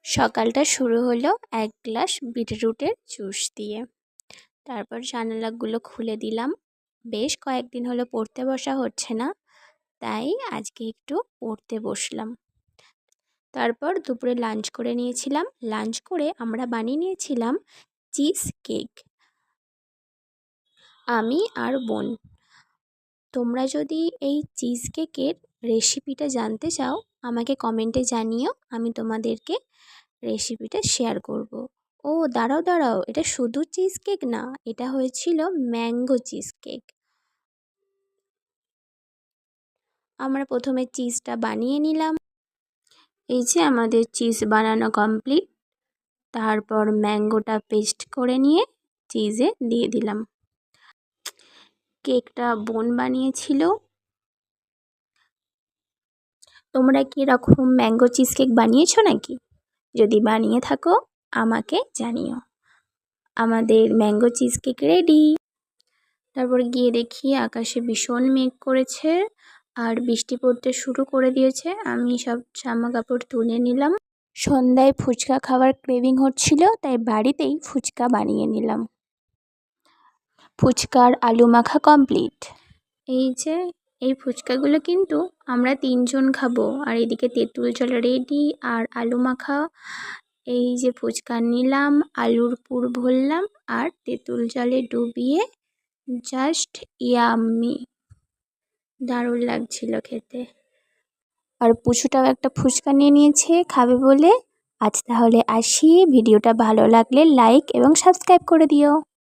সকালটা শুরু হলো এক গ্লাস বিটরুটের জুস দিয়ে। তারপর জানালাগুলো খুলে দিলাম। বেশ কয়েকদিন হলো পড়তে বসা হচ্ছে না, তাই আজকে একটু পড়তে বসলাম। তারপর দুপুরে লাঞ্চ করে নিয়েছিলাম। লাঞ্চ করে আমরা বানিয়ে নিয়েছিলাম চিজ কেক, আমি আর বোন। তোমরা যদি এই চিজ কেকের রেসিপিটা জানতে চাও আমাকে কমেন্টে জানিও, আমি তোমাদেরকে রেসিপিটা শেয়ার করব। ও দাঁড়াও দাঁড়াও, এটা শুধু চিজ কেক না, এটা হয়েছিল ম্যাঙ্গো চিজ কেক। আমরা প্রথমে চিজটা বানিয়ে নিলাম। এই যে আমাদের চিজ বানানো কমপ্লিট। তারপর ম্যাঙ্গোটা পেস্ট করে নিয়ে চিজে দিয়ে দিলাম। কেকটা বোন বানিয়েছিল। তোমরা কি এরকম ম্যাঙ্গো চিজ কেক বানিয়েছো নাকি? যদি বানিয়ে থাকো আমাকে জানিও। আমাদের ম্যাঙ্গো চিজ কেক রেডি। তারপর গিয়ে দেখি আকাশে ভীষণ মেঘ করেছে আর বৃষ্টি পড়তে শুরু করে দিয়েছে। আমি সব জামা কাপড় তুলে নিলাম। সন্ধ্যায় ফুচকা খাওয়ার ক্রেভিং হচ্ছিল, তাই বাড়িতেই ফুচকা বানিয়ে নিলাম। ফুচকার আলু মাখা কমপ্লিট। এই যে এই ফুচকাগুলো কিন্তু আমরা 3 জন খাবো। আর এদিকে তেঁতুল জল রেডি আর আলু মাখা। এই যে ফুচকা নিলাম, আলুর পুর ভরলাম আর তেঁতুল জলে ডুবিয়ে জাস্ট ইয়াম্মি, দারুণ লাগছিল খেতে। আর পুচুটাও একটা ফুচকা নিয়ে নিয়েছে খাবে বলে। আজ তাহলে আসি, ভিডিওটা ভালো লাগলে লাইক এবং সাবস্ক্রাইব করে দিও।